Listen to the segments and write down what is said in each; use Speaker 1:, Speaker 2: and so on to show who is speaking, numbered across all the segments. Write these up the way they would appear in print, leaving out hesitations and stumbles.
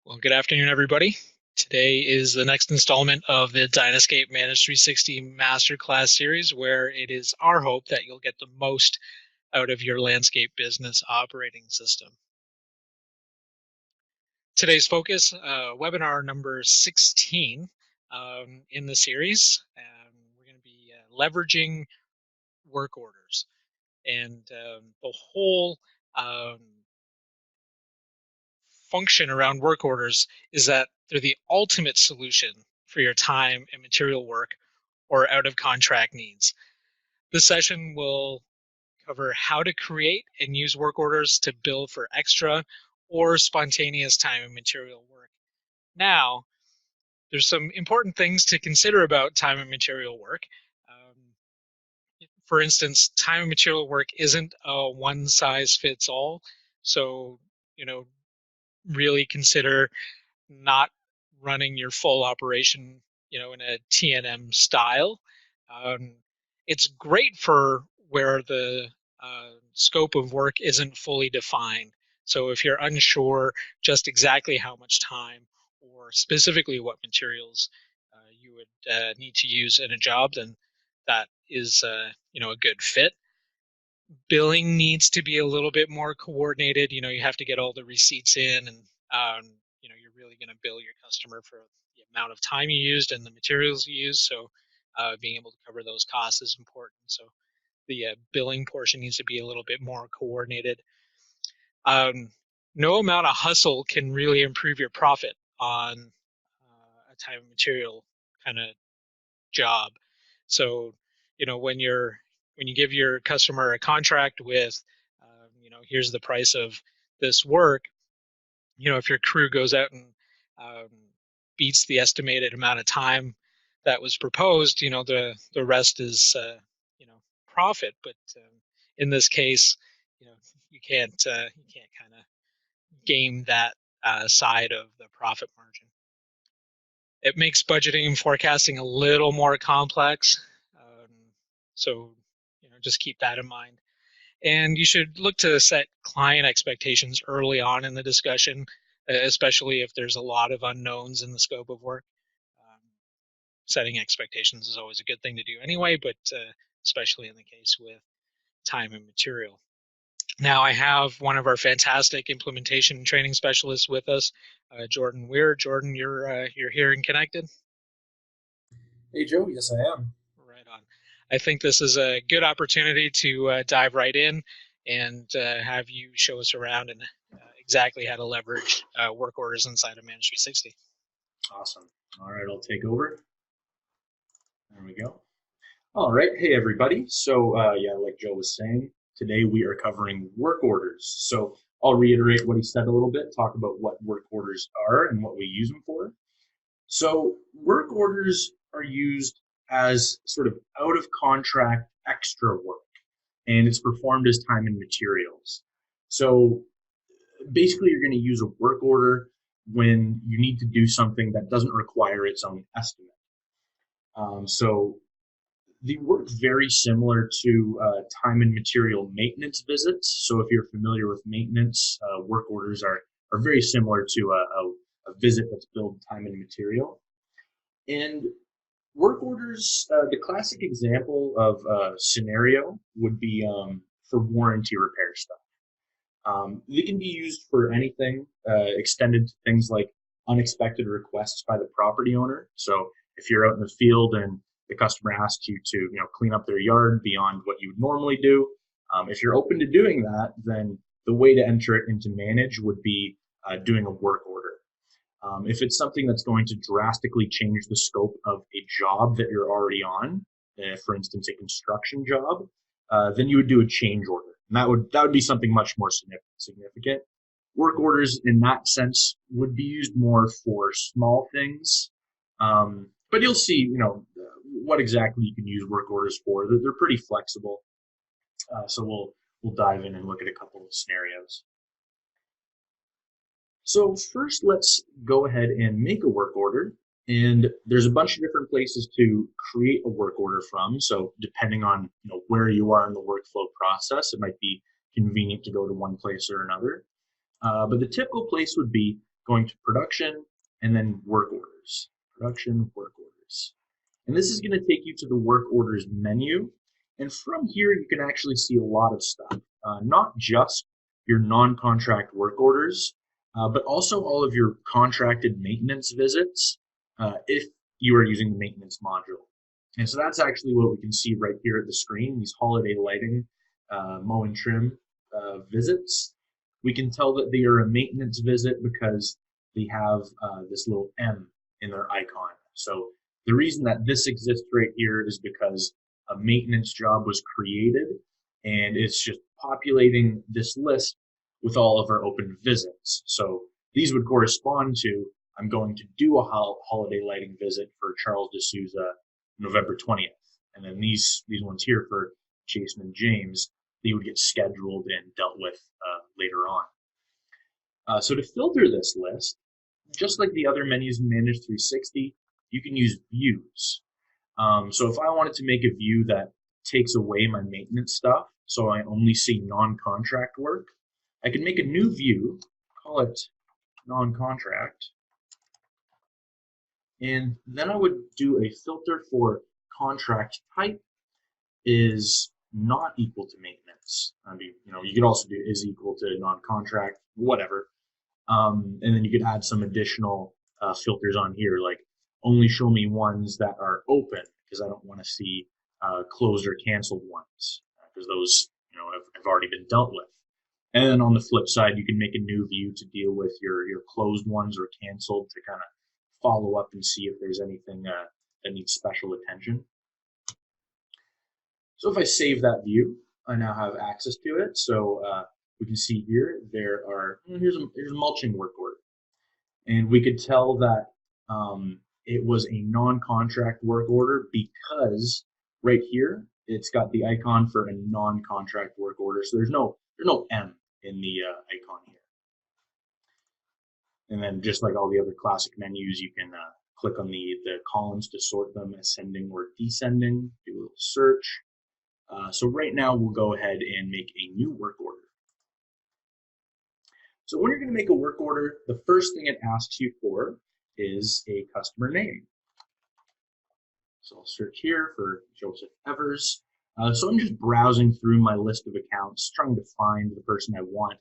Speaker 1: Well, good afternoon, everybody. Today is the next installment of the DynaSCAPE Manage360 Masterclass series, where it is our hope that you'll get the most out of your landscape business operating system. Today's focus, webinar number 16 in the series. We're going to be leveraging work orders. And the whole function around work orders is that they're the ultimate solution for your time and material work or out of contract needs. This session will cover how to create and use work orders to bill for extra or spontaneous time and material work. Now, there's some important things to consider about time and material work. For instance, time and material work isn't a one size fits all. So, really consider not running your full operation, in a T&M style. Um, it's great for where the scope of work isn't fully defined. So if you're unsure just exactly how much time or specifically what materials you would need to use in a job, then that is, a good fit. Billing needs to be a little bit more coordinated. You have to get all the receipts in, and you're really going to bill your customer for the amount of time you used and the materials you used. So being able to cover those costs is important. So the billing portion needs to be a little bit more coordinated. No amount of hustle can really improve your profit on a time and material kind of job. So, when you give your customer a contract with, here's the price of this work. If your crew goes out and um, beats the estimated amount of time that was proposed, the rest is profit. But in this case, you can't kind of game that side of the profit margin. It makes budgeting and forecasting a little more complex. So, just keep that in mind. And you should look to set client expectations early on in the discussion, especially if there's a lot of unknowns in the scope of work. Um, Setting expectations is always a good thing to do anyway, but especially in the case with time and material. Now I have one of our fantastic implementation and training specialists with us, Jordan Weir. Jordan, you're here and connected.
Speaker 2: Hey Joe, yes I am.
Speaker 1: Right on. I think this is a good opportunity to dive right in and have you show us around and exactly how to leverage work orders inside of Manage360.
Speaker 2: Awesome. All right, I'll take over. There we go. All right, hey everybody. So yeah, like Joe was saying, today we are covering work orders. So I'll reiterate what he said a little bit, talk about what work orders are and what we use them for. So work orders are used as sort of out of contract extra work, and it's performed as time and materials. So basically you're going to use a work order when you need to do something that doesn't require its own estimate. So they work very similar to time and material maintenance visits. So if you're familiar with maintenance, work orders are very similar to a visit that's billed time and material. And work orders, the classic example of a scenario would be for warranty repair stuff. They can be used for anything, extended to things like unexpected requests by the property owner. So if you're out in the field and the customer asks you to, clean up their yard beyond what you would normally do, if you're open to doing that, then the way to enter it into Manage would be doing a work order. If it's something that's going to drastically change the scope of a job that you're already on, for instance, a construction job, then you would do a change order. And that would be something much more significant. Work orders in that sense would be used more for small things. But you'll see, what exactly you can use work orders for. They're pretty flexible. So we'll dive in and look at a couple of scenarios. So first, let's go ahead and make a work order. And there's a bunch of different places to create a work order from. So depending on where you are in the workflow process, it might be convenient to go to one place or another. But the typical place would be going to production, and then work orders. Production, work orders. And this is going to take you to the work orders menu. And from here, you can actually see a lot of stuff, not just your non-contract work orders, but also all of your contracted maintenance visits if you are using the maintenance module. And so that's actually what we can see right here at the screen, these holiday lighting, mow and trim visits. We can tell that they are a maintenance visit because they have this little M in their icon. So the reason that this exists right here is because a maintenance job was created, and it's just populating this list with all of our open visits. So these would correspond to, I'm going to do a holiday lighting visit for Charles D'Souza November 20th. And then these ones here for Jason and James, they would get scheduled and dealt with later on. So to filter this list, just like the other menus in Manage360, you can use views. So if I wanted to make a view that takes away my maintenance stuff, so I only see non-contract work, I can make a new view, call it non-contract, and then I would do a filter for contract type is not equal to maintenance. I mean, you could also do is equal to non-contract, whatever. And then you could add some additional filters on here, like only show me ones that are open, because I don't want to see closed or canceled ones, because those have already been dealt with. And then on the flip side, you can make a new view to deal with your closed ones or canceled, to kind of follow up and see if there's anything that needs special attention. So if I save that view, I now have access to it. So we can see here there are here's a mulching work order, and we could tell that it was a non-contract work order because right here it's got the icon for a non-contract work order. So there's no M in the icon here. And then just like all the other classic menus, you can click on the columns to sort them ascending or descending, do a little search. So right now we'll go ahead and make a new work order. So when you're going to make a work order, the first thing it asks you for is a customer name. So I'll search here for Joseph Evers. So I'm just browsing through my list of accounts, trying to find the person I want.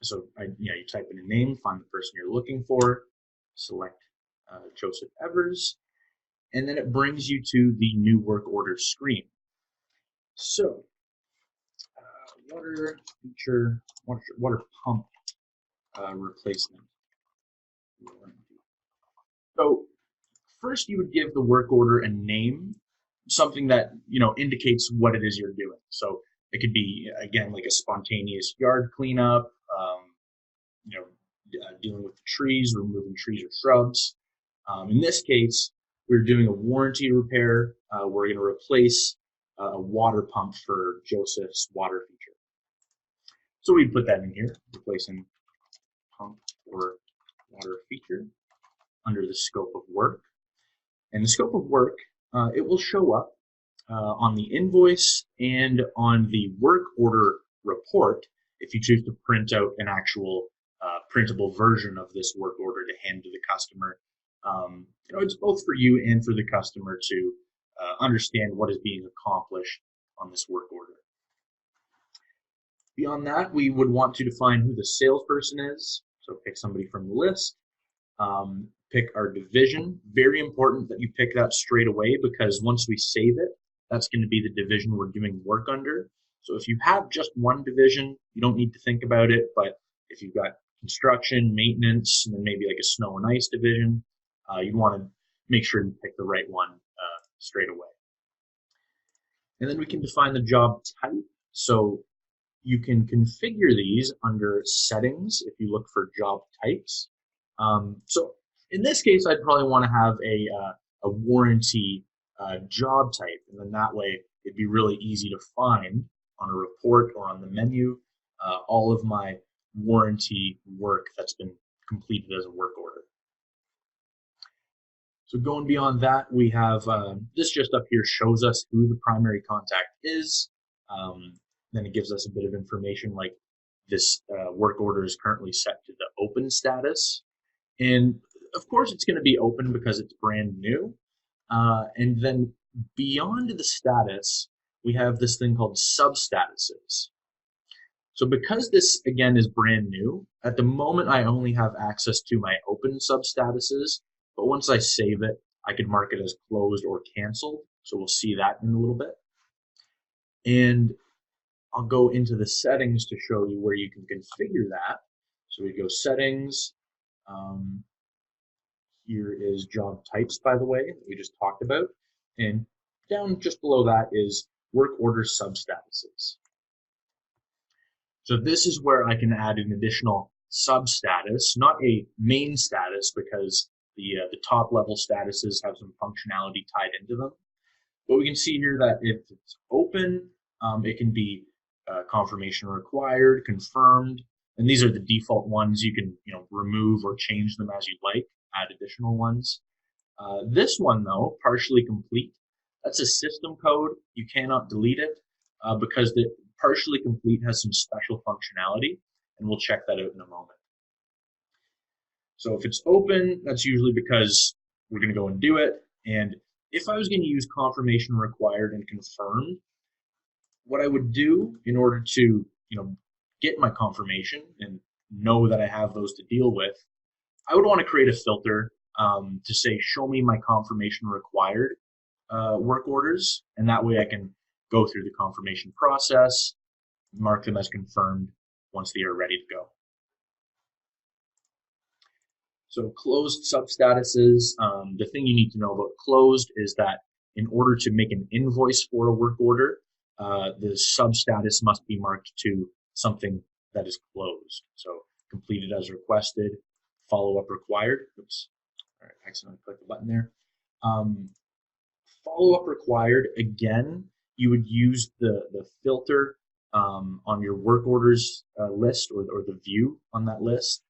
Speaker 2: So you type in a name, find the person you're looking for, select Joseph Evers, and then it brings you to the new work order screen. So water feature, water pump replacement. So first you would give the work order a name, something that indicates what it is you're doing. So it could be, again, like a spontaneous yard cleanup, dealing with the trees, removing trees or shrubs. In this case, we're doing a warranty repair. We're going to replace a water pump for Joseph's water feature. So we put that in here, replacing pump or water feature under the scope of work. And the scope of work, it will show up on the invoice and on the work order report if you choose to print out an actual printable version of this work order to hand to the customer. It's both for you and for the customer to understand what is being accomplished on this work order. Beyond that, we would want to define who the salesperson is. So pick somebody from the list. Pick our division. Very important that you pick that straight away, because once we save it, that's going to be the division we're doing work under. So if you have just one division, you don't need to think about it. But if you've got construction, maintenance, and then maybe like a snow and ice division, you'd want to make sure to pick the right one straight away. And then we can define the job type. So you can configure these under settings if you look for job types. So in this case, I'd probably want to have a warranty job type, and then that way it'd be really easy to find on a report or on the menu all of my warranty work that's been completed as a work order. So going beyond that, we have this just up here shows us who the primary contact is. Then it gives us a bit of information like this work order is currently set to the open status. And of course, it's going to be open because it's brand new. And then beyond the status, we have this thing called substatuses. So because this, again, is brand new, at the moment I only have access to my open substatuses, but once I save it, I can mark it as closed or canceled. So we'll see that in a little bit. And I'll go into the settings to show you where you can configure that. So we go settings. Here is job types, by the way, that we just talked about. And down just below that is work order substatuses. So this is where I can add an additional substatus, not a main status because the top level statuses have some functionality tied into them. But we can see here that if it's open, it can be confirmation required, confirmed, and these are the default ones. You can remove or change them as you'd like, add additional ones. This one though, partially complete, that's a system code. You cannot delete it because the partially complete has some special functionality, and we'll check that out in a moment. So if it's open, that's usually because we're going to go and do it. And if I was going to use confirmation required and confirmed, what I would do in order to get my confirmation and know that I have those to deal with, I would want to create a filter to say show me my confirmation required work orders, and that way I can go through the confirmation process, mark them as confirmed once they are ready to go. So closed substatuses, the thing you need to know about closed is that in order to make an invoice for a work order, the substatus must be marked to something that is closed. So completed as requested, follow-up required. Oops, all right, accidentally clicked the button there. Follow-up required, again, you would use the filter on your work orders list or the view on that list,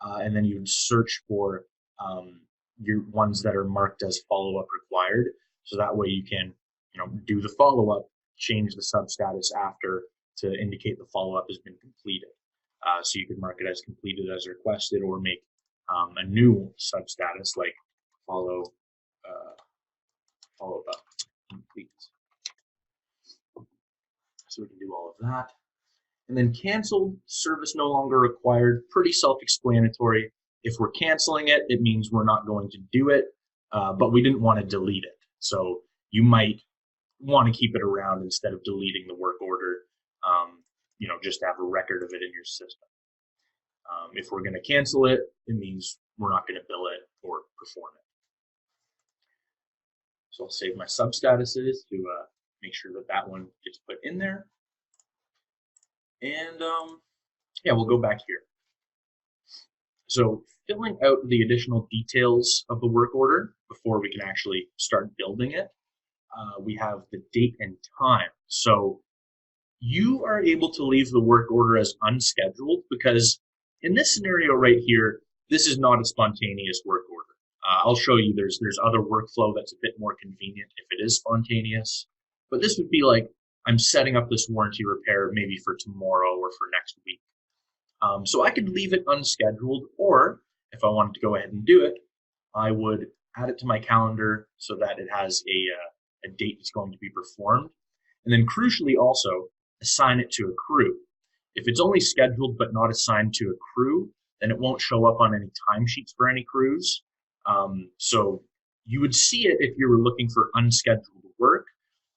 Speaker 2: and then you would search for your ones that are marked as follow-up required. So that way you can do the follow-up, change the substatus after to indicate the follow-up has been completed. So you could mark it as completed as requested, or make a new substatus like follow-up complete. So we can do all of that. And then canceled, service no longer required, pretty self-explanatory. If we're canceling it, it means we're not going to do it, but we didn't want to delete it. So you might want to keep it around instead of deleting the work order, just to have a record of it in your system. If we're going to cancel it, it means we're not going to bill it or perform it. So I'll save my substatuses to make sure that that one gets put in there. And yeah, we'll go back here. So filling out the additional details of the work order before we can actually start building it, we have the date and time. So you are able to leave the work order as unscheduled because in this scenario right here, this is not a spontaneous work order. I'll show you there's other workflow that's a bit more convenient if it is spontaneous. But this would be like, I'm setting up this warranty repair maybe for tomorrow or for next week. So I could leave it unscheduled, or if I wanted to go ahead and do it, I would add it to my calendar so that it has a date that's going to be performed. And then crucially also, assign it to a crew. If it's only scheduled but not assigned to a crew, then it won't show up on any timesheets for any crews. So you would see it if you were looking for unscheduled work,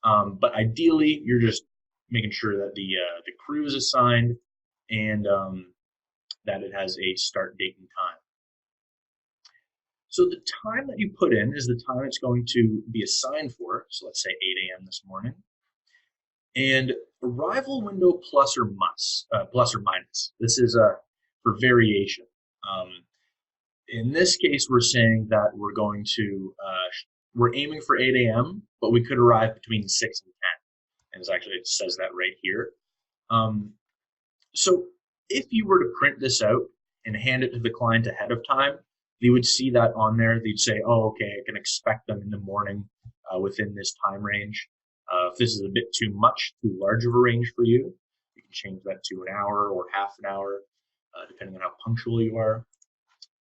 Speaker 2: but ideally you're just making sure that the crew is assigned and that it has a start date and time. So the time that you put in is the time it's going to be assigned for. So let's say 8 a.m. this morning. And arrival window plus or minus. This is for variation. In this case, we're saying that we're going to, we're aiming for 8 a.m., but we could arrive between 6 and 10. And it says that right here. So if you were to print this out and hand it to the client ahead of time, they would see that on there. They'd say, oh, okay, I can expect them in the morning within this time range. If this is a bit too large of a range for you, you can change that to an hour or half an hour, depending on how punctual you are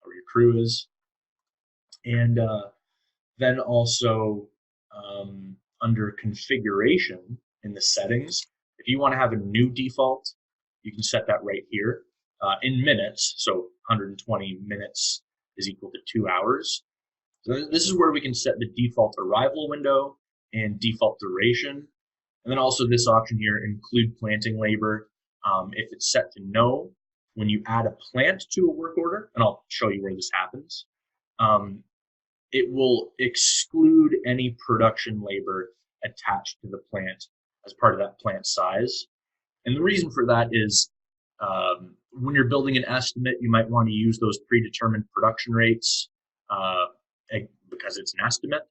Speaker 2: or your crew is. And then also under configuration in the settings, if you want to have a new default, you can set that right here in minutes. So 120 minutes is equal to 2 hours. So this is where we can set the default arrival window and default duration. And then also this option here, include planting labor. If it's set to no, when you add a plant to a work order, and I'll show you where this happens, it will exclude any production labor attached to the plant as part of that plant size. And the reason for that is when you're building an estimate, you might want to use those predetermined production rates because it's an estimate.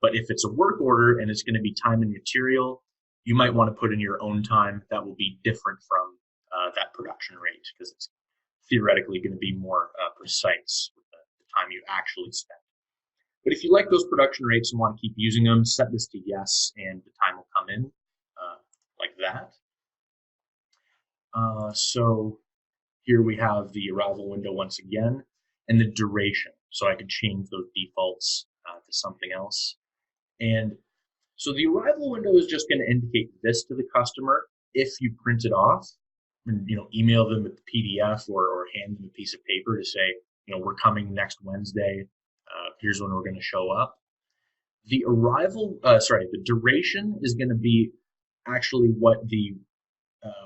Speaker 2: But if it's a work order and it's going to be time and material, you might want to put in your own time that will be different from that production rate because it's theoretically going to be more precise with the time you actually spend. But if you like those production rates and want to keep using them, set this to yes, and the time will come in like that. So here we have the arrival window once again, and the duration. So I could change those defaults to something else. And so the arrival window is just going to indicate this to the customer if you print it off and email them with the PDF or hand them a piece of paper to say, we're coming next Wednesday. Here's when we're going to show up. The duration is going to be actually what the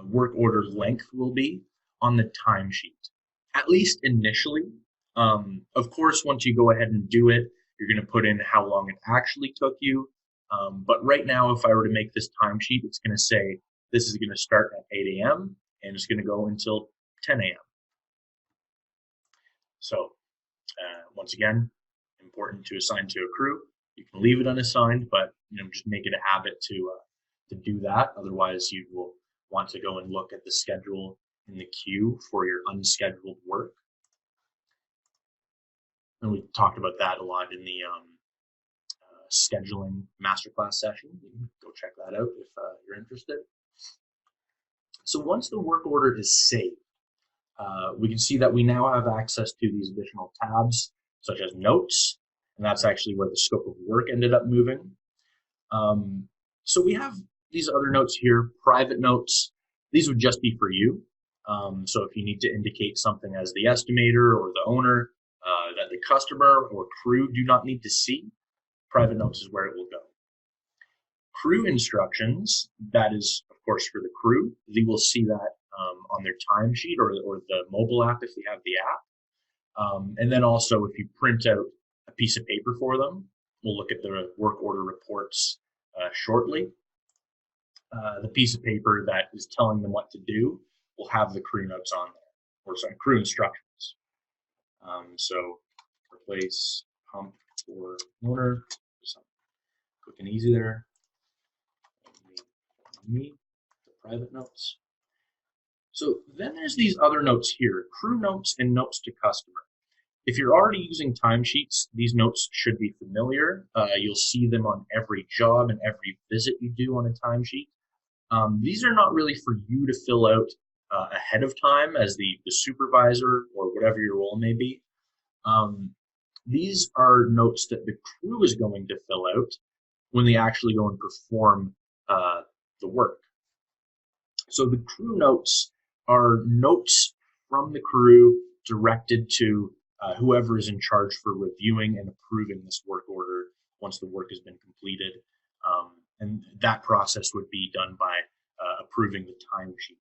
Speaker 2: work order length will be on the timesheet, at least initially. Of course, once you go ahead and do it, you're going to put in how long it actually took you. But right now, if I were to make this timesheet, it's going to say this is going to start at 8 a.m. and it's going to go until 10 a.m. So once again, important to assign to a crew. You can leave it unassigned, but just make it a habit to do that. Otherwise, you will want to go and look at the schedule in the queue for your unscheduled work. And we talked about that a lot in the scheduling masterclass session. You can go check that out if you're interested. So once the work order is saved, we can see that we now have access to these additional tabs, such as notes, and that's actually where the scope of work ended up moving. So we have these other notes here, private notes. These would just be for you. So if you need to indicate something as the estimator or the owner that the customer or crew do not need to see, private notes is where it will go. Crew instructions, that is, of course, for the crew. They will see that on their timesheet or the mobile app if they have the app. And then also, if you print out a piece of paper for them, we'll look at the work order reports shortly. The piece of paper that is telling them what to do will have the crew notes on there, or sorry, crew instructions. So replace pump for owner, quick and easy there. Me, the private notes. So then there's these other notes here, crew notes and notes to customer. If you're already using timesheets, these notes should be familiar. You'll see them on every job and every visit you do on a timesheet. These are not really for you to fill out ahead of time as the supervisor or whatever your role may be. These are notes that the crew is going to fill out when they actually go and perform the work. So the crew notes are notes from the crew directed to whoever is in charge for reviewing and approving this work order once the work has been completed. And that process would be done by approving the timesheet.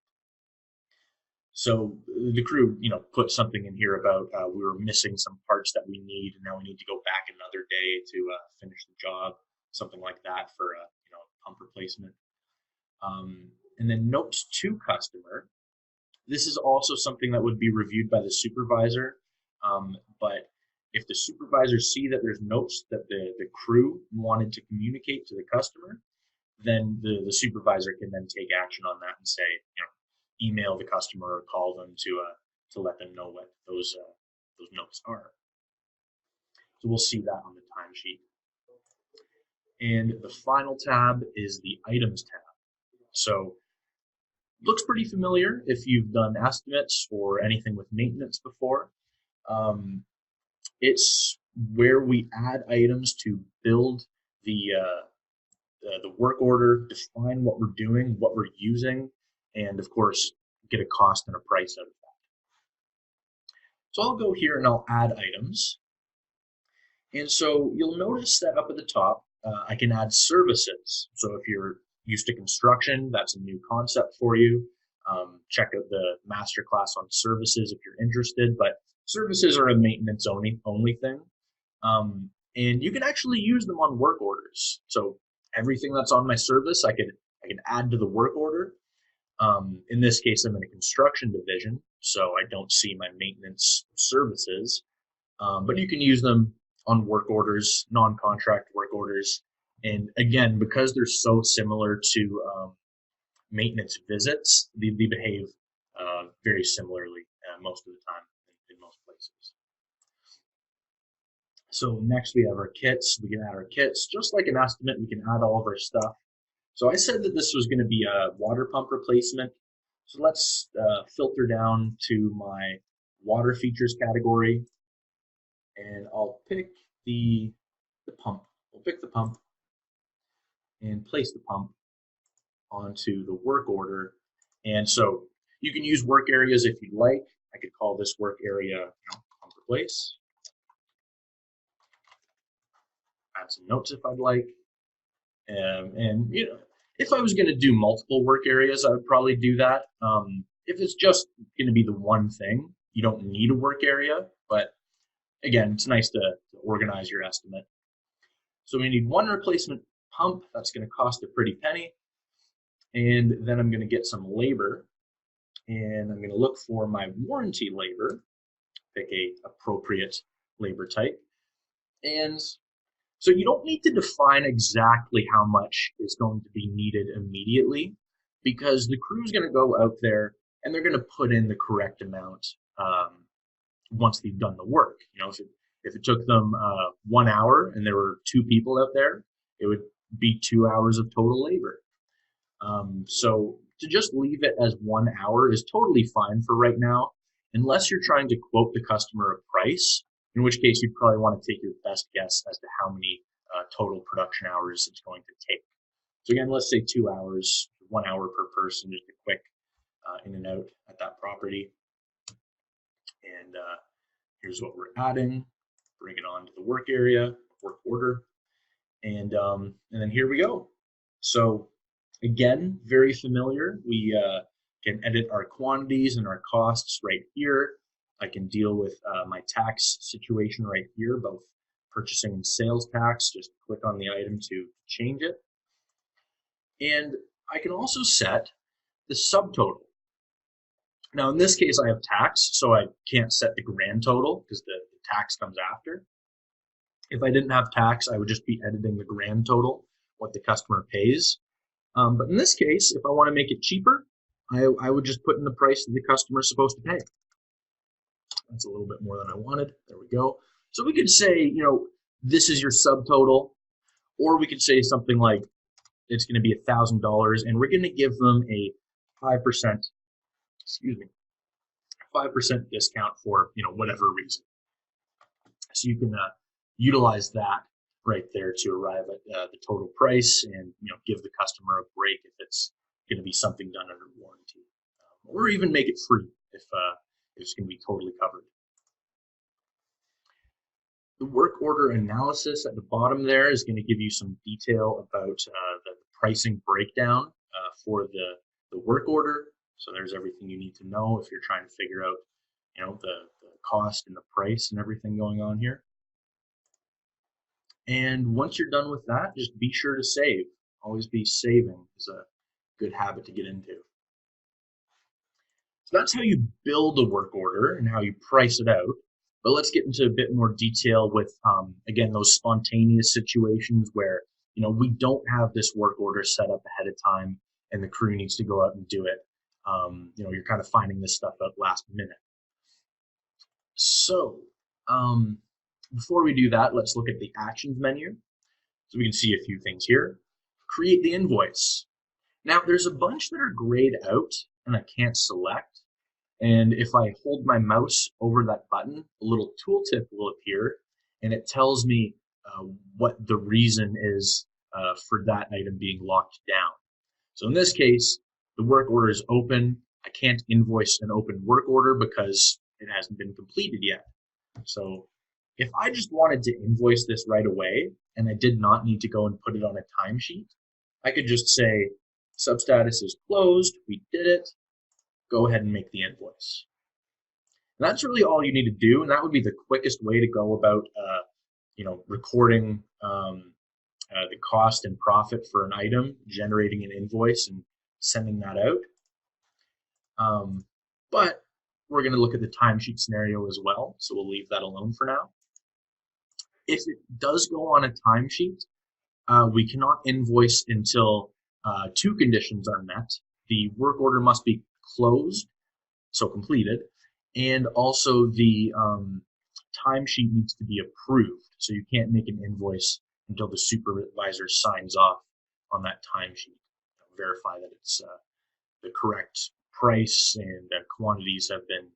Speaker 2: So the crew, put something in here about we were missing some parts that we need, and now we need to go back another day to finish the job, something like that for pump replacement. And then notes to customer. This is also something that would be reviewed by the supervisor. But if the supervisors see that there's notes that the crew wanted to communicate to the customer, then the supervisor can then take action on that and say, email the customer or call them to let them know what those notes are. So we'll see that on the timesheet. And the final tab is the items tab. So Looks pretty familiar if you've done estimates or anything with maintenance before. Um, it's where we add items to build the work order, define what we're doing, what we're using, and of course, get a cost and a price out of that. So I'll go here and I'll add items. And so you'll notice that up at the top, I can add services. So if you're used to construction, that's a new concept for you. Check out the masterclass on services if you're interested, but services are a maintenance only thing. And you can actually use them on work orders. So everything that's on my service, I can add to the work order. In this case, I'm in a construction division, so I don't see my maintenance services, but you can use them on work orders, non-contract work orders. And again, because they're so similar to maintenance visits, they behave very similarly most of the time in most places. So next we have our kits. We can add our kits. Just like an estimate, we can add all of our stuff. So I said that this was going to be a water pump replacement. So let's filter down to my water features category, and I'll pick the pump. We'll pick the pump and place the pump onto the work order. And so you can use work areas if you'd like. I could call this work area, pump replace. Add some notes if I'd like. And if I was going to do multiple work areas, I would probably do that. If it's just going to be the one thing, you don't need a work area. But again, it's nice to organize your estimate. So we need one replacement pump. That's going to cost a pretty penny. And then I'm going to get some labor. And I'm going to look for my warranty labor. Pick a appropriate labor type. And so you don't need to define exactly how much is going to be needed immediately, because the crew is going to go out there and they're going to put in the correct amount once they've done the work. If it took them 1 hour and there were 2 people out there, it would be 2 hours of total labor. So to just leave it as 1 hour is totally fine for right now, unless you're trying to quote the customer a price, in which case you'd probably want to take your best guess as to how many total production hours it's going to take. So again, let's say 2 hours, 1 hour per person, just a quick in and out at that property. And here's what we're adding. Bring it on to the work area, work order, and then here we go. So again, very familiar. We can edit our quantities and our costs right here. I can deal with my tax situation right here, both purchasing and sales tax. Just click on the item to change it. And I can also set the subtotal. Now, in this case, I have tax, so I can't set the grand total because the tax comes after. If I didn't have tax, I would just be editing the grand total, what the customer pays. But in this case, if I want to make it cheaper, I would just put in the price that the customer is supposed to pay. That's a little bit more than I wanted. There we go. So we could say, this is your subtotal, or we could say something like it's going to be $1,000, and we're going to give them a 5%, 5% discount for whatever reason. So you can utilize that right there to arrive at the total price, and give the customer a break if it's going to be something done under warranty, or even make it free if it's going to be totally covered. The work order analysis at the bottom there is going to give you some detail about the pricing breakdown for the work order. So there's everything you need to know if you're trying to figure out the cost and the price and everything going on here. And once you're done with that, just be sure to save. Always be saving is a good habit to get into. So that's how you build a work order and how you price it out. But let's get into a bit more detail with, again, those spontaneous situations where, we don't have this work order set up ahead of time and the crew needs to go out and do it. You're kind of finding this stuff out last minute. So before we do that, let's look at the actions menu. So we can see a few things here. Create the invoice. Now, there's a bunch that are grayed out and I can't select. And if I hold my mouse over that button, a little tooltip will appear and it tells me what the reason is for that item being locked down. So in this case, the work order is open. I can't invoice an open work order because it hasn't been completed yet. So if I just wanted to invoice this right away and I did not need to go and put it on a timesheet, I could just say substatus is closed, we did it, go ahead and make the invoice. And that's really all you need to do, and that would be the quickest way to go about recording the cost and profit for an item, generating an invoice, and sending that out. But we're going to look at the timesheet scenario as well, so we'll leave that alone for now. If it does go on a timesheet, we cannot invoice until two conditions are met. The work order must be closed, so completed, and also the timesheet needs to be approved. So you can't make an invoice until the supervisor signs off on that timesheet, verify that it's the correct price and quantities have been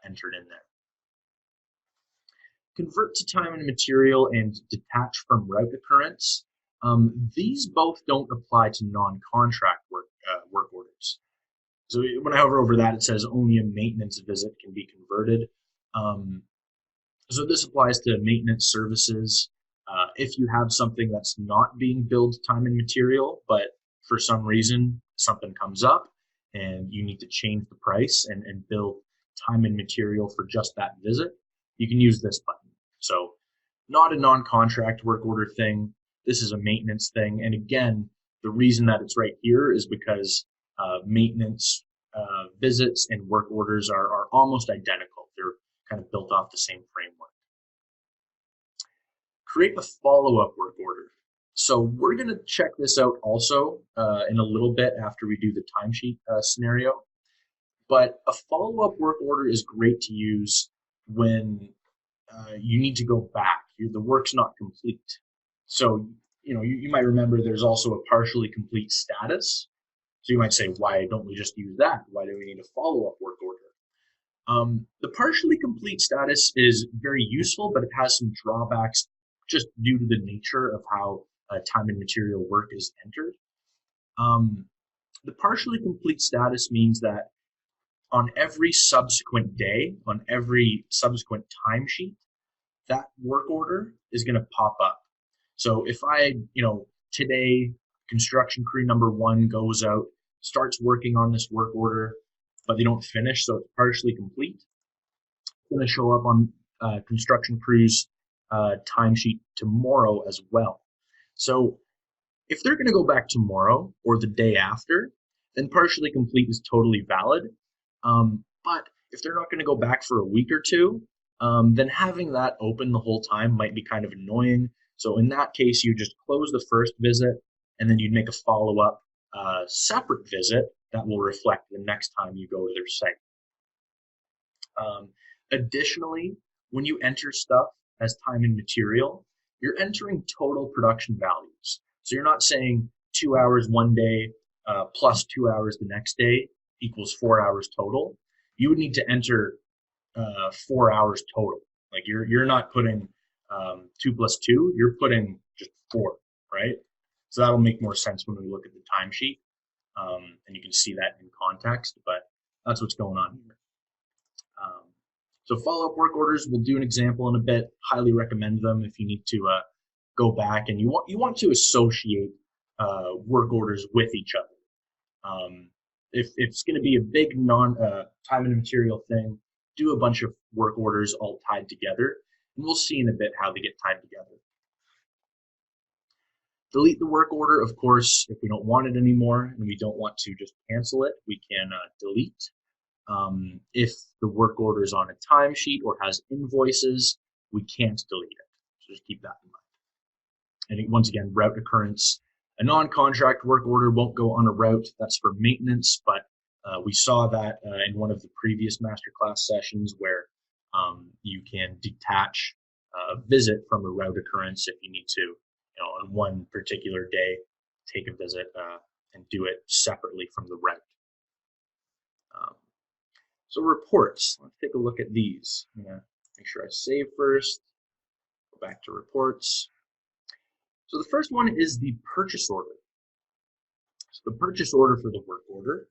Speaker 2: entered in there. Convert to time and material and detach from route occurrence. These both don't apply to non-contract work orders. So when I hover over that, it says only a maintenance visit can be converted. So this applies to maintenance services. If you have something that's not being billed time and material, but for some reason something comes up and you need to change the price and bill time and material for just that visit, you can use this button. So not a non-contract work order thing. This is a maintenance thing. And again, the reason that it's right here is because maintenance visits and work orders are almost identical. They're kind of built off the same framework. Create a follow-up work order. So we're going to check this out also in a little bit after we do the timesheet scenario. But a follow-up work order is great to use when you need to go back. The work's not complete. So you might remember there's also a partially complete status. So you might say, why don't we just use that? Why do we need a follow-up work order? The partially complete status is very useful, but it has some drawbacks just due to the nature of how time and material work is entered. The partially complete status means that on every subsequent day, on every subsequent timesheet, that work order is going to pop up. So if I, today, construction crew number 1 goes out, starts working on this work order, but they don't finish, so it's partially complete, it's going to show up on construction crew's timesheet tomorrow as well. So if they're going to go back tomorrow or the day after, then partially complete is totally valid. But if they're not going to go back for a week or two, then having that open the whole time might be kind of annoying. So in that case, you just close the first visit and then you'd make a follow-up separate visit that will reflect the next time you go to their site. Additionally, when you enter stuff as time and material, you're entering total production values. So you're not saying 2 hours one day plus 2 hours the next day equals 4 hours total. You would need to enter 4 hours total. Like you're not putting 2 plus 2, you're putting just 4, right? So that'll make more sense when we look at the timesheet, and you can see that in context, but that's what's going on here. So follow-up work orders, we'll do an example in a bit. Highly recommend them if you need to go back and you want to associate work orders with each other. If it's going to be a big time and material thing, do a bunch of work orders all tied together, and we'll see in a bit how they get tied together. Delete the work order, of course, if we don't want it anymore and we don't want to just cancel it, we can delete. If the work order is on a timesheet or has invoices, we can't delete it. So just keep that in mind. And once again, route occurrence. A non-contract work order won't go on a route. That's for maintenance, but we saw that in one of the previous masterclass sessions where you can detach a visit from a route occurrence if you need to, on one particular day, take a visit and do it separately from the route. So reports, let's take a look at these. I'm gonna make sure I save first, go back to reports. So the first one is the purchase order. So the purchase order for the work order,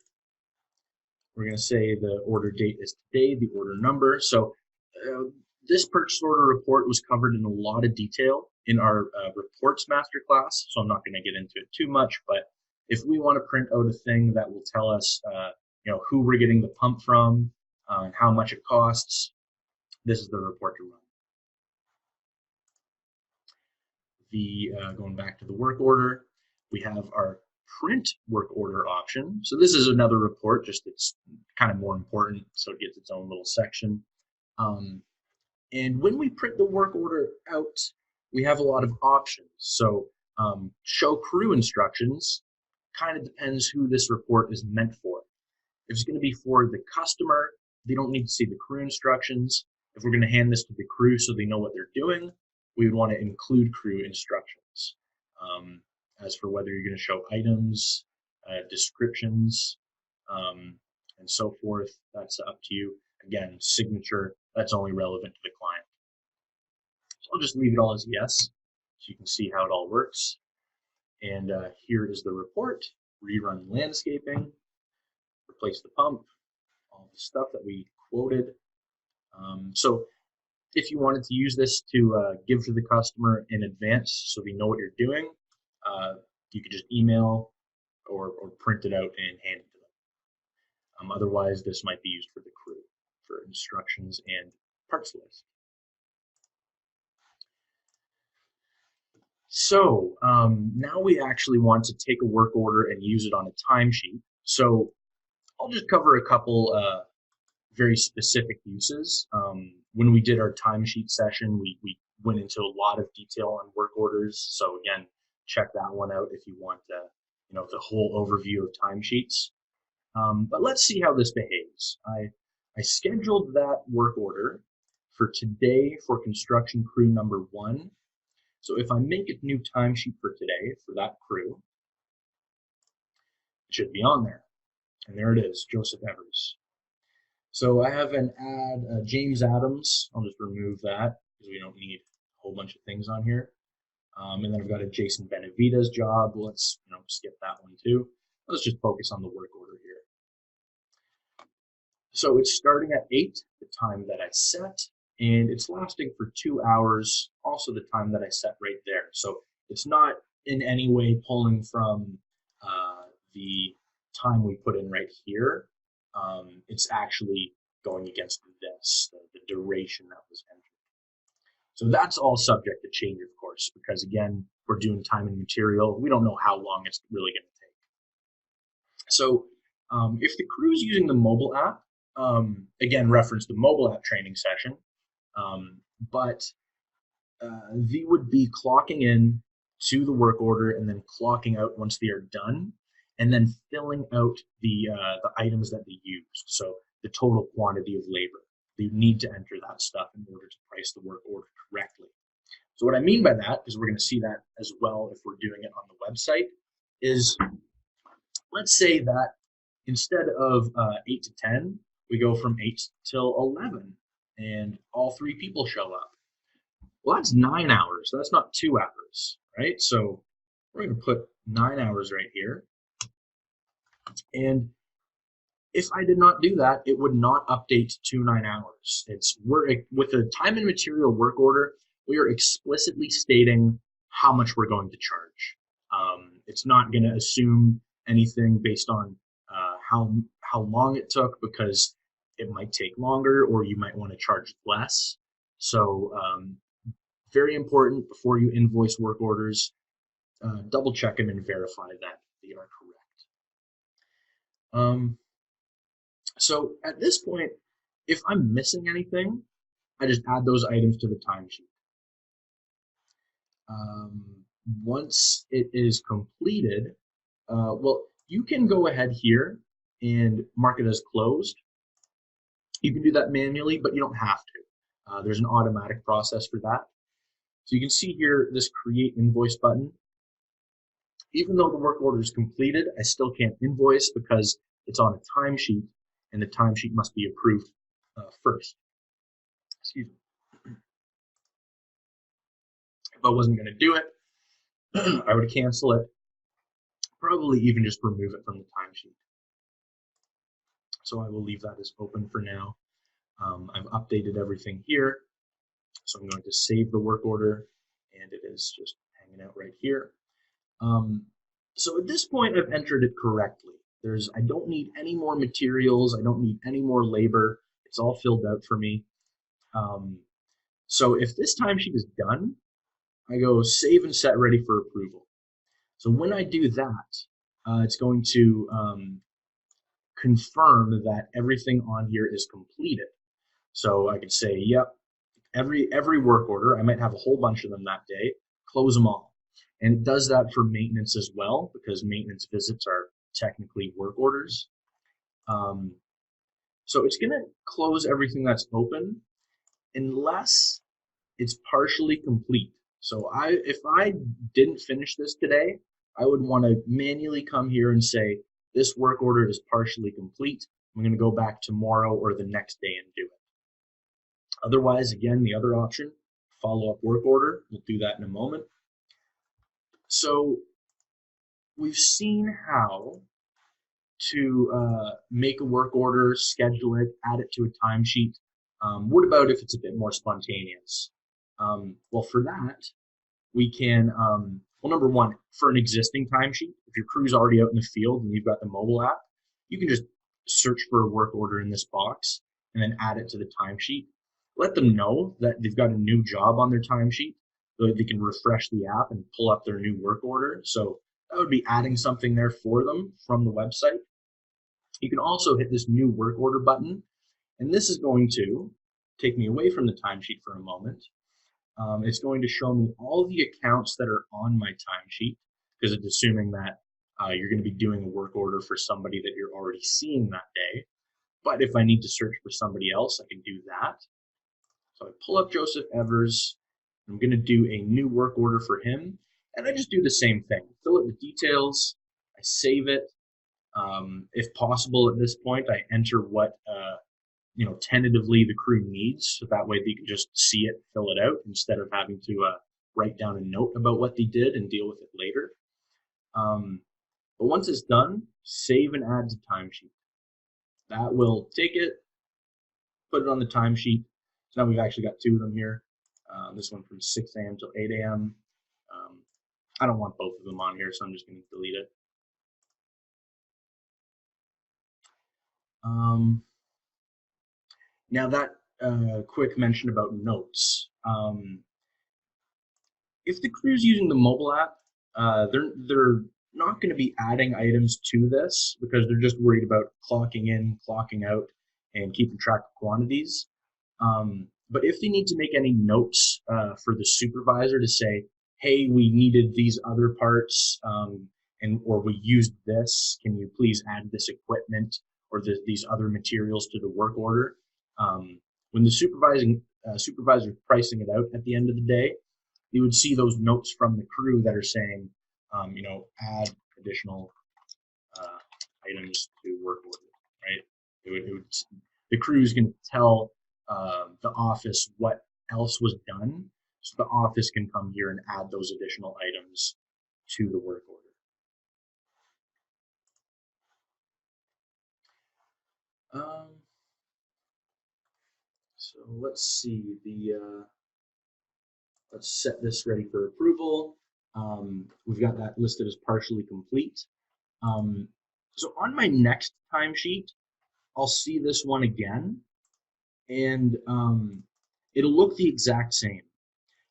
Speaker 2: we're going to say the order date is today, the order number. So this purchase order report was covered in a lot of detail in our reports masterclass, so I'm not going to get into it too much, but if we want to print out a thing that will tell us who we're getting the pump from, and how much it costs, this is the report to run. Going back to the work order, we have our print work order option. So this is another report, just it's kind of more important, so it gets its own little section. And when we print the work order out, we have a lot of options. So show crew instructions kind of depends who this report is meant for. If it's going to be for the customer, they don't need to see the crew instructions. If we're going to hand this to the crew so they know what they're doing, we would want to include crew instructions. As for whether you're going to show items, descriptions, and so forth, that's up to you. Again, signature, that's only relevant to the client. So I'll just leave it all as yes, so you can see how it all works. And here is the report, rerun landscaping, replace the pump, all the stuff that we quoted. So if you wanted to use this to give to the customer in advance so they know what you're doing, you could just email or print it out and hand it to them. Otherwise, this might be used for the crew for instructions and parts list. So now we actually want to take a work order and use it on a timesheet. So I'll just cover a couple very specific uses. When we did our timesheet session, we went into a lot of detail on work orders. So again, check that one out if you want the whole overview of timesheets. But let's see how this behaves. I scheduled that work order for today for construction crew number 1. So if I make a new timesheet for today for that crew, it should be on there. And there it is, Joseph Evers. So I have an add James Adams. I'll just remove that because we don't need a whole bunch of things on here. And then I've got a Jason Benavides job. Let's skip that one too. Let's just focus on the work order here. So it's starting at 8, the time that I set, and it's lasting for 2 hours, also the time that I set right there. So it's not in any way pulling from the time we put in right here. It's actually going against this, the duration that was entered. So that's all subject to change, of course, because again, we're doing time and material. We don't know how long it's really going to take. So if the crew is using the mobile app, again, reference the mobile app training session, but they would be clocking in to the work order and then clocking out once they are done, and then filling out the items that they used. So the total quantity of labor. They need to enter that stuff in order to price the work order correctly. So what I mean by that is we're going to see that as well if we're doing it on the website is, let's say that instead of 8 to 10, we go from 8 till 11 and all 3 people show up. Well, that's 9 hours. That's not 2 hours, right? So we're going to put 9 hours right here. And if I did not do that, it would not update to 9 hours. With a time and material work order, we are explicitly stating how much we're going to charge. It's not going to assume anything based on how long it took, because it might take longer or you might want to charge less. So very important before you invoice work orders, double check them and verify that they are correct. So at this point, if I'm missing anything, I just add those items to the timesheet. Once it is completed, well, you can go ahead here and mark it as closed. You can do that manually, but you don't have to. There's an automatic process for that. So you can see here this create invoice button. Even though the work order is completed, I still can't invoice because it's on a timesheet, and the timesheet must be approved first. Excuse me. If I wasn't going to do it, I would cancel it, probably even just remove it from the timesheet. So I will leave that as open for now. I've updated everything here. So I'm going to save the work order, and it is just hanging out right here. So at this point, I've entered it correctly. I don't need any more materials. I don't need any more labor. It's all filled out for me. So if this timesheet is done, I go save and set ready for approval. So when I do that, it's going to confirm that everything on here is completed. So I can say, yep, every work order, I might have a whole bunch of them that day, close them all. And it does that for maintenance as well, because maintenance visits are technically work orders. So it's going to close everything that's open unless it's partially complete. So if I didn't finish this today, I would want to manually come here and say, this work order is partially complete. I'm going to go back tomorrow or the next day and do it. Otherwise, again, the other option, follow-up work order. We'll do that in a moment. So we've seen how to make a work order, schedule it, add it to a timesheet. What about if it's a bit more spontaneous? Well, for that, we can, well, number one, for an existing timesheet, if your crew's already out in the field and you've got the mobile app, you can just search for a work order in this box and then add it to the timesheet. Let them know that they've got a new job on their timesheet so that they can refresh the app and pull up their new work order. So that would be adding something there for them from the website. You can also hit this new work order button, and this is going to take me away from the timesheet for a moment. It's going to show me all the accounts that are on my timesheet, because it's assuming that you're going to be doing a work order for somebody that you're already seeing that day. But if I need to search for somebody else, I can do that. So I pull up Joseph Evers. I'm going to do a new work order for him, and I just do the same thing. Fill out the details. I save it. If possible, at this point, I enter what tentatively the crew needs, so that way they can just see it, fill it out, instead of having to write down a note about what they did and deal with it later. But once it's done, save and add to timesheet. That will take it, put it on the timesheet. So now we've actually got two of them here. This one from 6 a.m. till 8 a.m. I don't want both of them on here, so I'm just going to delete it. Now that quick mention about notes. If the crew's using the mobile app, they're not going to be adding items to this because they're just worried about clocking in, clocking out, and keeping track of quantities. But if they need to make any notes for the supervisor to say, hey, we needed these other parts, or we used this, can you please add this equipment or these other materials to the work order? When the supervisor is pricing it out at the end of the day, you would see those notes from the crew that are saying, add additional items to work order, right? The crew is going to tell the office what else was done, so the office can come here and add those additional items to the work order. So let's see, let's set this ready for approval. We've got that listed as partially complete. So on my next timesheet, I'll see this one again, and it'll look the exact same.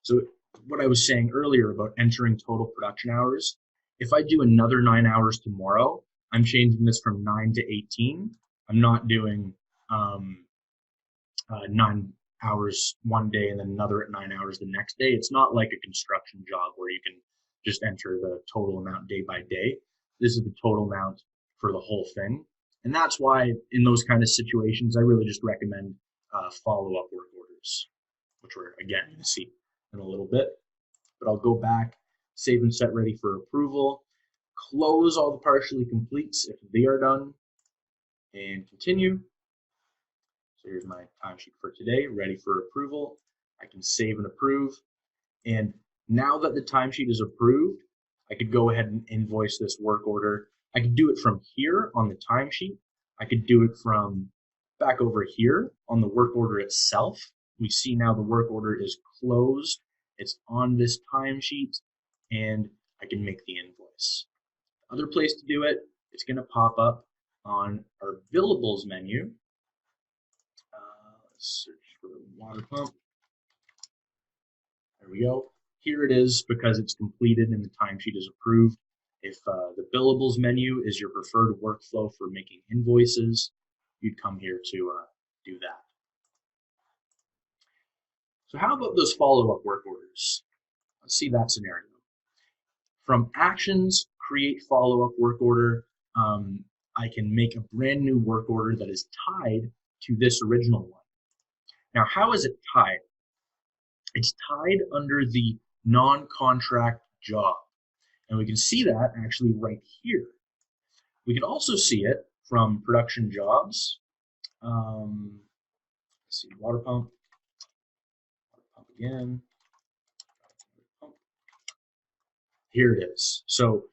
Speaker 2: So what I was saying earlier about entering total production hours, if I do another 9 hours tomorrow, I'm changing this from 9 to 18. I'm not doing 9 hours one day and then another at 9 hours the next day. It's not like a construction job where you can just enter the total amount day by day. This is the total amount for the whole thing. And that's why in those kind of situations, I really just recommend follow-up work orders, which we're, again, going to see in a little bit. But I'll go back, save and set ready for approval. close all the partially completes if they are done, and continue. So here's my timesheet for today, ready for approval. I can save and approve. And now that the timesheet is approved, I could go ahead and invoice this work order. I could do it from here on the timesheet. I could do it from back over here on the work order itself. We see now the work order is closed. It's on this timesheet, and I can make the invoice. Other place to do it, it's going to pop up on our billables menu. Let's search for the water pump. There we go. Here it is because it's completed and the timesheet is approved. If the billables menu is your preferred workflow for making invoices, you'd come here to do that. So how about those follow-up work orders? Let's see that scenario. From actions, create follow-up work order, I can make a brand new work order that is tied to this original one. Now, how is it tied? It's tied under the non-contract job. And we can see that actually right here. We can also see it from production jobs. Let's see, water pump again. Here it is. So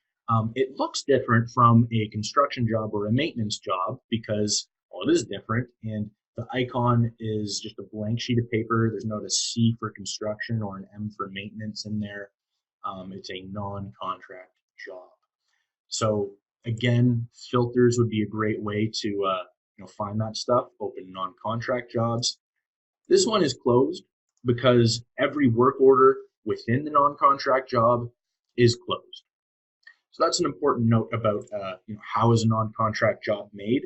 Speaker 2: it looks different from a construction job or a maintenance job because, well, it is different. And the icon is just a blank sheet of paper. There's not a C for construction or an M for maintenance in there. It's a non-contract job. So again, filters would be a great way to find that stuff. Open non-contract jobs. This one is closed because every work order within the non-contract job is closed. So that's an important note about how is a non-contract job made.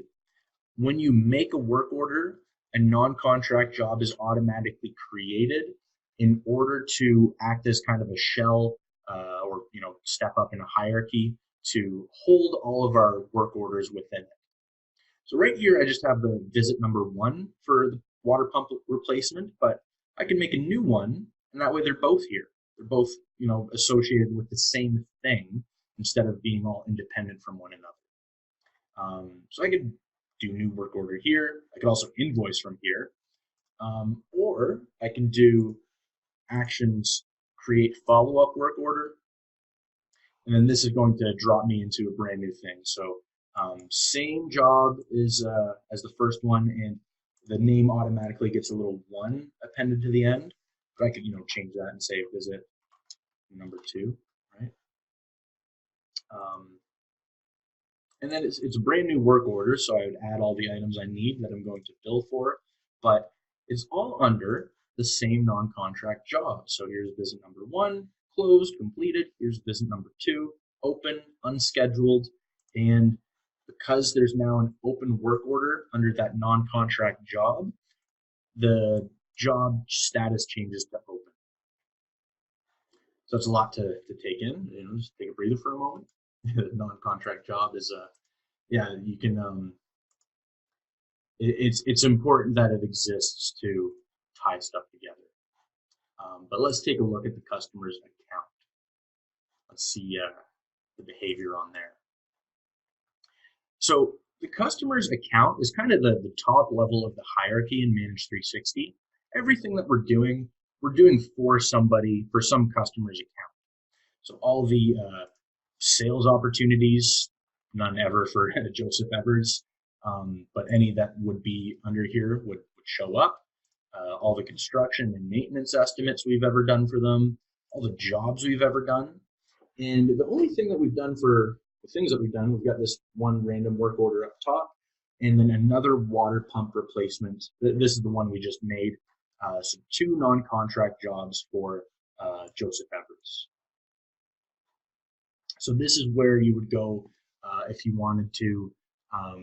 Speaker 2: When you make a work order, a non-contract job is automatically created in order to act as kind of a shell or step up in a hierarchy to hold all of our work orders within it. So right here, I just have the visit number 1 for the water pump replacement, but I can make a new one, and that way they're both here. They're both associated with the same thing instead of being all independent from one another. So I could do new work order here. I could also invoice from here. Or I can do actions, create follow-up work order. And then this is going to drop me into a brand new thing. So same job as the first one, and the name automatically gets a little 1 appended to the end. But I could change that and say visit number 2, right? And then it's a brand new work order, so I would add all the items I need that I'm going to bill for, but it's all under the same non-contract job. So here's visit number 1, closed, completed. Here's visit number 2, open, unscheduled, and because there's now an open work order under that non-contract job, the job status changes to open. So it's a lot to take in. Just take a breather for a moment. The non-contract job is you can it's important that it exists to tie stuff together. But let's take a look at the customer's account. Let's see the behavior on there. So the customer's account is kind of the top level of the hierarchy in Manage360. Everything that we're doing for somebody, for some customer's account. So all the sales opportunities, none ever for Joseph Evers, but any that would be under here would show up. All the construction and maintenance estimates we've ever done for them, all the jobs we've ever done. And the only thing that we've done for the things that we've done, we've got this one random work order up top, and then another water pump replacement. This is the one we just made. So 2 non-contract jobs for Joseph Evers. So this is where you would go if you wanted to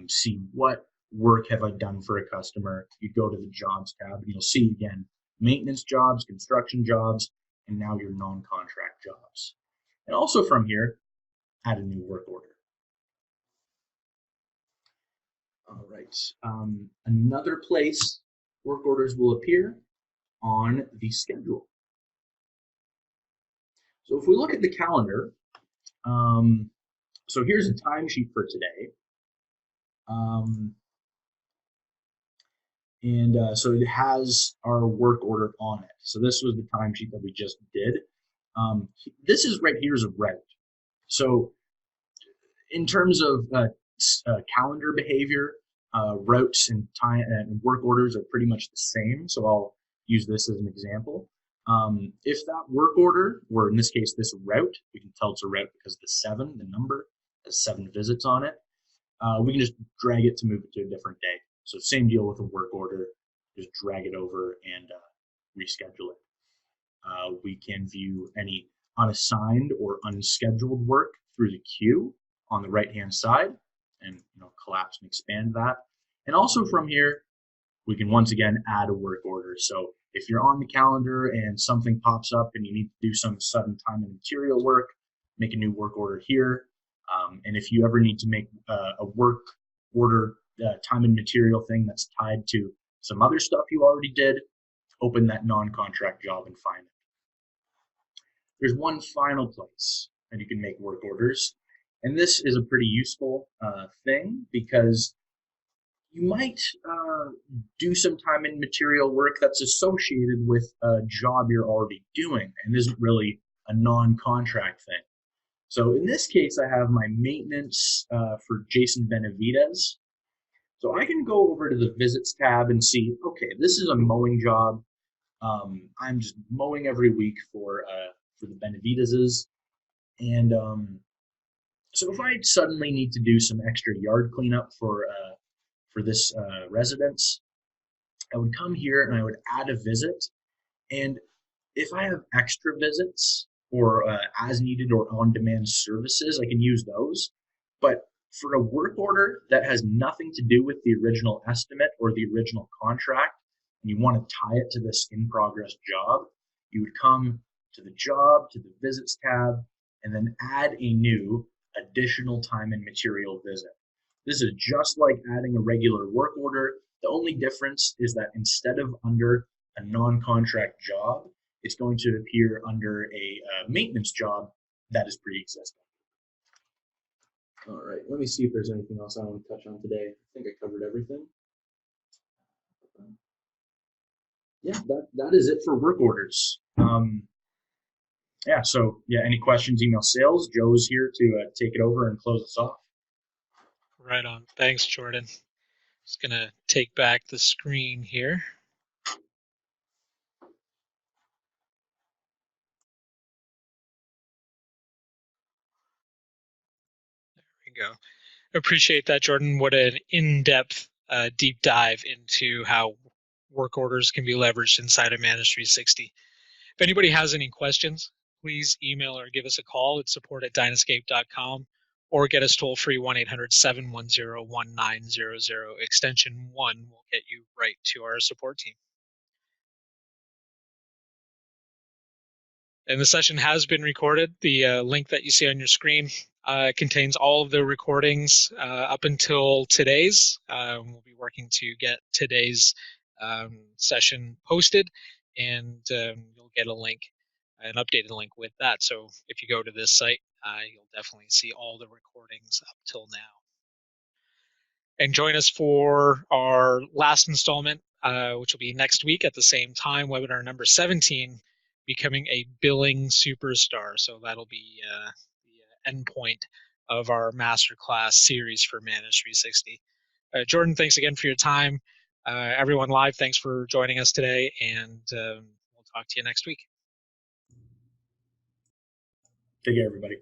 Speaker 2: see what work have I done for a customer. You'd go to the jobs tab and you'll see again maintenance jobs, construction jobs, and now your non-contract jobs. And also from here, add a new work order. All right, another place work orders will appear on the schedule. So if we look at the calendar, So here's a timesheet for today. So it has our work order on it. So this was the timesheet that we just did. This is right here is a route. So in terms of calendar behavior, routes and time and work orders are pretty much the same. So I'll use this as an example. If that work order, or in this case, this route, we can tell it's a route because the number, has 7 visits on it. We can just drag it to move it to a different day. So same deal with a work order, just drag it over and reschedule it. We can view any unassigned or unscheduled work through the queue on the right-hand side and collapse and expand that. And also from here, we can once again add a work order. So if you're on the calendar and something pops up and you need to do some sudden time and material work, make a new work order here. And if you ever need to make a work order time and material thing that's tied to some other stuff you already did, open that non-contract job and find it. There's one final place that you can make work orders, and this is a pretty useful thing because you might do some time and material work that's associated with a job you're already doing and isn't really a non-contract thing. So in this case, I have my maintenance for Jason Benavides. So I can go over to the visits tab and see, okay, this is a mowing job. I'm just mowing every week for the Benavideses. And so if I suddenly need to do some extra yard cleanup for this residence, I would come here and I would add a visit. And if I have extra visits or as needed or on demand services, I can use those. But for a work order that has nothing to do with the original estimate or the original contract, and you want to tie it to this in progress job, you would come to the job, to the visits tab, and then add a new additional time and material visit. This is just like adding a regular work order. The only difference is that instead of under a non-contract job, it's going to appear under a maintenance job that is pre-existing. All right, let me see if there's anything else I want to touch on today. I think I covered everything. Yeah, that is it for work orders. Any questions, email sales. Joe's here to take it over and close us off.
Speaker 1: Right on. Thanks, Jordan. Just going to take back the screen here. There we go. Appreciate that, Jordan. What an in-depth deep dive into how work orders can be leveraged inside of Manage360. If anybody has any questions, please email or give us a call at support@dynascape.com or get us toll free 1-800-710-1900. Extension 1 will get you right to our support team. And the session has been recorded. The link that you see on your screen contains all of the recordings up until today's. We'll be working to get today's session posted, and you'll get a link, an updated link with that. So if you go to this site, you'll definitely see all the recordings up till now. And join us for our last installment, which will be next week at the same time, webinar number 17, Becoming a Billing Superstar. So that'll be the endpoint of our masterclass series for Manage360. Jordan, thanks again for your time. Everyone live, thanks for joining us today, and we'll talk to you next week.
Speaker 2: Take care, everybody.